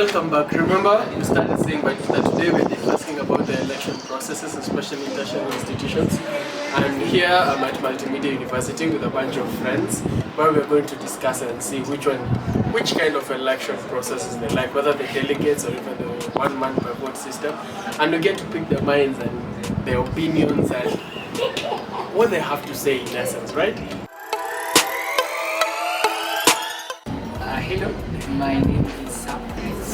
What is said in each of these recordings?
welcome back. Remember, you started saying that today we're discussing about the election processes, especially in tertiary institutions. And here I'm at Multimedia University with a bunch of friends, where we're going to discuss and see which kind of election processes they like, whether the delegates or even the one-man per vote system. And we get to pick their minds and their opinions and what they have to say in essence, right? Hello, my name is Sam.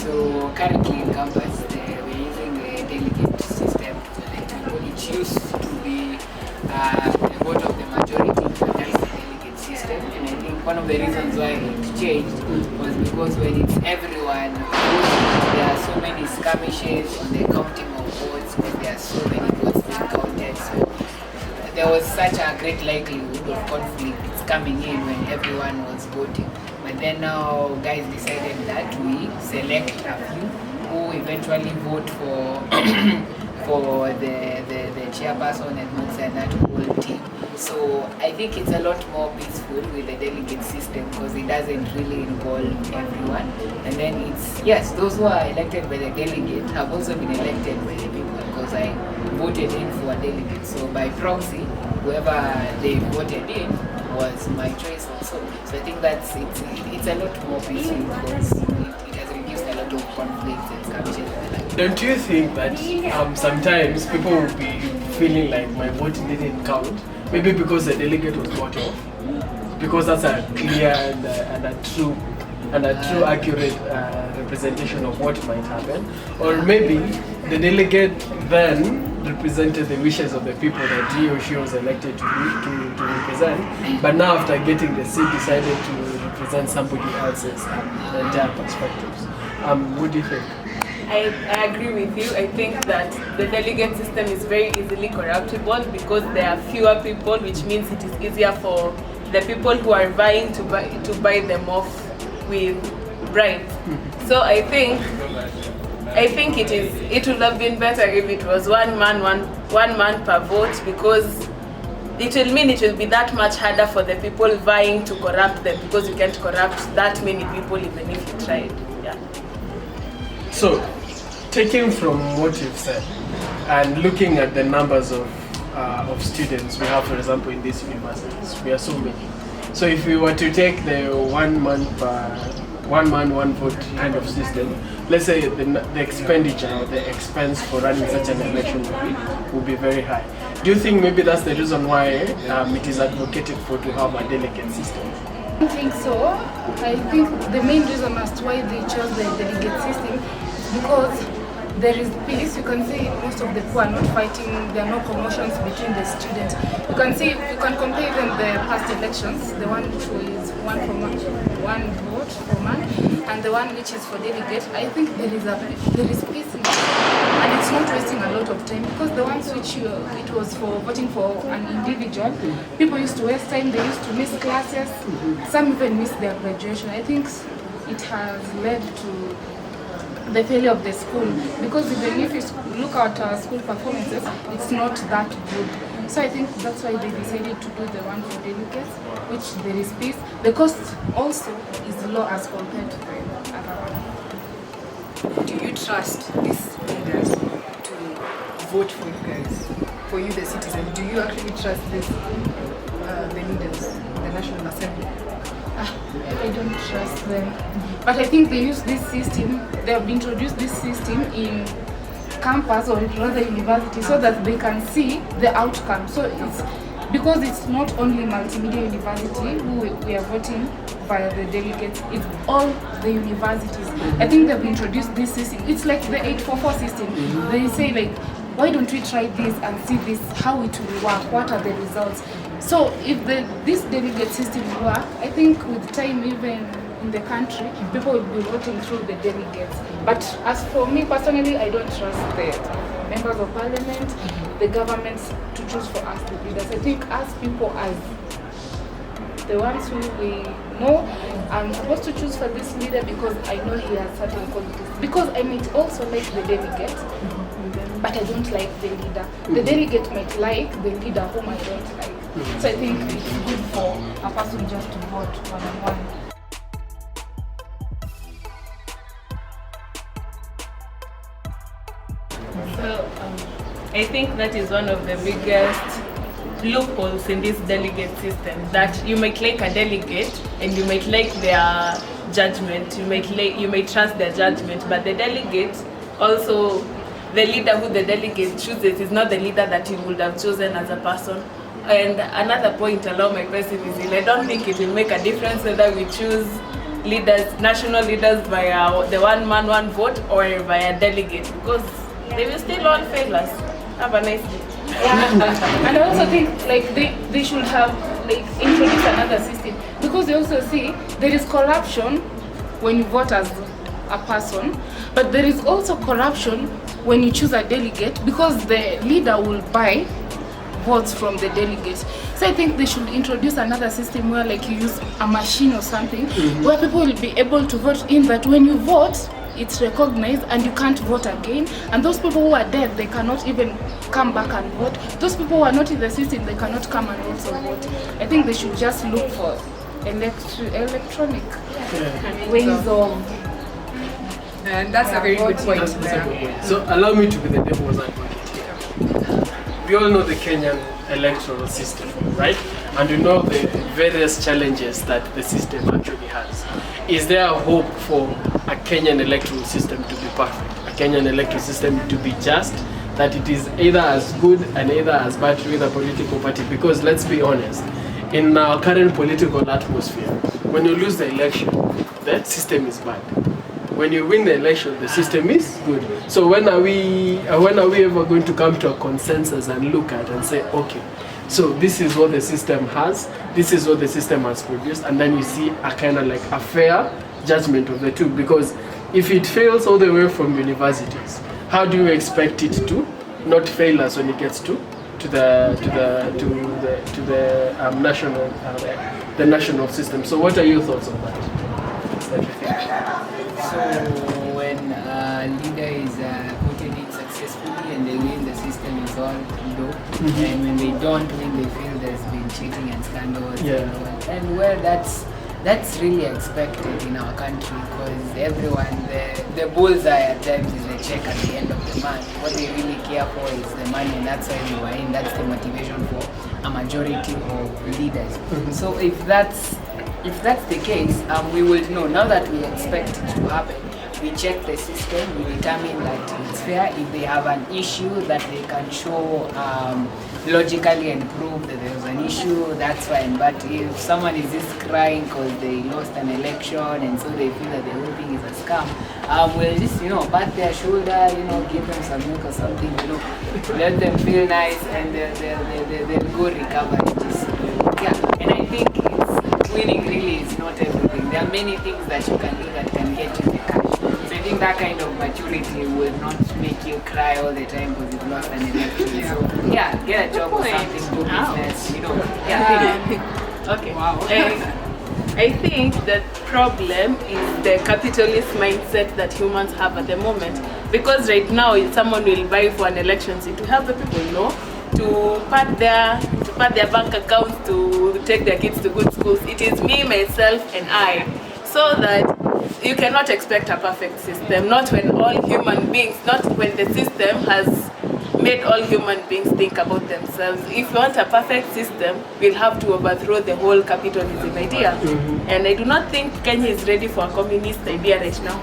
So currently in campus, we're using a delegate system to elect people. It used to be the vote of the majority, but that's the delegate system. And I think one of the reasons why it changed was because when it's everyone voting, there are so many skirmishes on the counting of votes because there are so many votes being counted. So there was such a great likelihood of conflicts coming in when everyone was voting. But then now guys decided that we select a few who eventually vote for for the chairperson and not that whole team. So I think it's a lot more peaceful with the delegate system because it doesn't really involve everyone. And then it's, yes, those who are elected by the delegate have also been elected by the people because I voted in for a delegate. So by proxy, whoever they voted in was my choice also. So I think that's it's a lot more peaceful because it has reduced a lot of conflicts and skirmishes. Don't you think that sometimes people will be feeling like my vote didn't count? Maybe because the delegate was voted off? Because that's a clear and a true accurate representation of what might happen. Or maybe the delegate then represented the wishes of the people that he or she was elected to represent, but now after getting the seat decided to represent somebody else's entire perspectives. What do you think? I agree with you. I think that the delegate system is very easily corruptible because there are fewer people, which means it is easier for the people who are vying to buy them off with bribes. So I think it would have been better if it was one man per vote, because it will mean it will be that much harder for the people vying to corrupt them, because you can't corrupt that many people even if you tried. Yeah. So, taking from what you've said and looking at the numbers of students we have, for example, in these universities, we are so many. So if we were to take the one man, one vote kind of system, let's say the expenditure or the expense for running such an election will be very high. Do you think maybe that's the reason why it is advocated for to have a delegate system? I don't think so. I think the main reason as to why they chose the delegate system is because there is peace. You can see most of the people are not fighting. There are no commotions between the students. You can compare even the past elections, the one which is one vote for man, and the one which is for delegate. I think there is peace in it, and it's not wasting a lot of time, because the ones which it was for voting for an individual, people used to waste time. They used to miss classes. Some even miss their graduation. I think it has led to the failure of the school, because even if you look at our school performances, it's not that good. So I think that's why they decided to do the one for delegates, which there is peace. The cost also is low as compared to the other one. Do you trust these leaders to vote for you guys, for you the citizens? Do you actually trust this, the leaders, the National Assembly? I don't trust them, but I think they use this system. They have introduced this system in campus, or rather university, so that they can see the outcome. So it's because it's not only Multimedia University who we are voting via the delegates, it's all the universities. I think they've introduced this system. It's like the 844 system. They say like, why don't we try this and see this, how it will work, what are the results. So if this delegate system will work, I think with time, even in the country, people will be voting through the delegates. But as for me personally, I don't trust the members of parliament, the governments to choose for us the leaders. I think as people, as the ones who we know, I'm supposed to choose for this leader because I know he has certain qualities. Because I might also like the delegate, but I don't like the leader. The delegate might like the leader whom I don't like. So I think it's good for a person just to vote one-on-one. I think that is one of the biggest loopholes in this delegate system, that you might like a delegate and you might like their judgment, you might trust their judgment, but the delegate also, the leader who the delegate chooses is not the leader that you would have chosen as a person. And another point, allow my pessimism, I don't think it will make a difference whether we choose leaders, national leaders via the one man, one vote, or via delegate, because they will still all fail us. Have a nice day. And I also think like they should have like introduced another system, because they also see there is corruption when you vote as a person, but there is also corruption when you choose a delegate, because the leader will buy votes from the delegates. So I think they should introduce another system where like you use a machine or something, where people will be able to vote in that when you vote, it's recognized and you can't vote again. And those people who are dead, they cannot even come back and vote. Those people who are not in the system, they cannot come and also vote. I think they should just look for electronic ways of... And that's a very good point. So allow me to be the devil's advocate here. We all know the Kenyan electoral system, right? And we know the various challenges that the system actually has. Is there a hope for a Kenyan electoral system to be perfect? A Kenyan electoral system to be just? That it is either as good and either as bad with a political party? Because let's be honest, in our current political atmosphere, when you lose the election, the system is bad. When you win the election, the system is good. So when are we ever going to come to a consensus and look at and say, okay, so this is what the system has, this is what the system has produced, and then you see a kind of like a fair judgment of the two? Because if it fails all the way from universities, how do you expect it to not fail us when it gets to the national system? So what are your thoughts on that? So when a leader is voted in successfully and they win, the system is all low. And when they don't win, they feel there's been cheating and scandals. And well, that's really expected in our country, because everyone, the bullseye at times is the check at the end of the month. What they really care for is the money, and that's why they were in. That's the motivation for a majority of leaders. So if that's the case, we will know. Now that we expect it to happen, we check the system, we determine that it's fair. If they have an issue that they can show logically and prove that there's an issue, that's fine. But if someone is just crying because they lost an election and so they feel that the whole thing is a scam, we'll just, pat their shoulder, give them some milk or something, let them feel nice, and they'll go recover. And I think winning really is not everything. There are many things that you can do that can get you the cash. So I think that kind of maturity will not make you cry all the time because you've lost an election. So get a job or something, do business, Okay. Wow. I think the problem is the capitalist mindset that humans have at the moment. Because right now, someone will buy for an election seat to help the people, to pad their bank accounts, to take their kids to good schools. It is me, myself, and I. So that you cannot expect a perfect system. Not when all human beings, not when the system has made all human beings think about themselves. If you want a perfect system, we'll have to overthrow the whole capitalism idea. And I do not think Kenya is ready for a communist idea right now.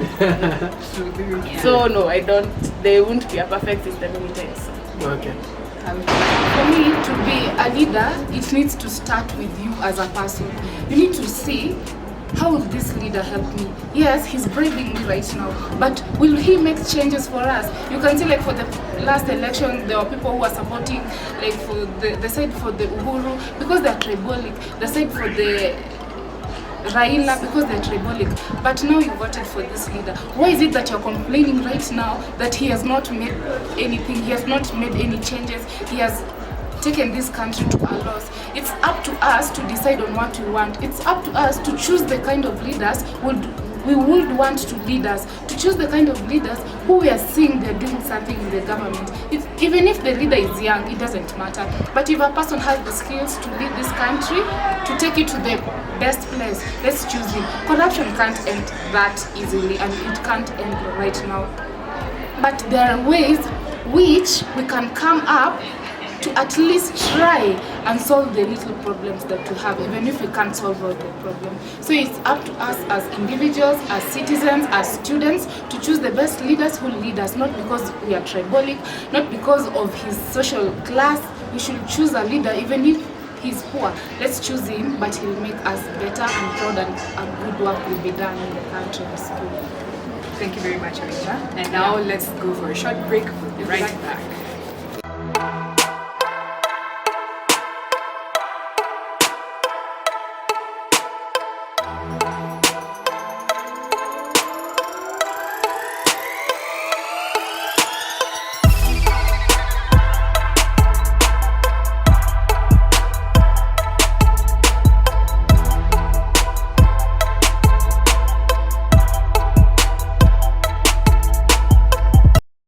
So no, there won't be a perfect system anytime soon. Okay. For me, to be a leader, it needs to start with you as a person. You need to see, how will this leader help me? Yes, he's braving me right now, but will he make changes for us? You can see, like for the last election, there were people who were supporting, like for the side for the Uhuru, because they're tribalic, the side for the Raila, because they're tribalic. But now you voted for this leader. Why is it that you're complaining right now that he has not made anything, he has not made any changes, he has taken this country to a loss? It's up to us to decide on what we want. It's up to us to choose the kind of leaders we would want to lead us, to choose the kind of leaders who we are seeing they're doing something in the government. Even if the leader is young, it doesn't matter. But if a person has the skills to lead this country, to take it to the best place, let's choose him. Corruption can't end that easily, and it can't end right now. But there are ways which we can come up to at least try and solve the little problems that we have, even if we can't solve all the problems. So it's up to us as individuals, as citizens, as students, to choose the best leaders who lead us, not because we are tribalic, not because of his social class. We should choose a leader, even if he's poor. Let's choose him, but he'll make us better and proud, and a good work will be done in the country and school. Thank you very much, Anita. And now let's go for a short break. We'll be right back.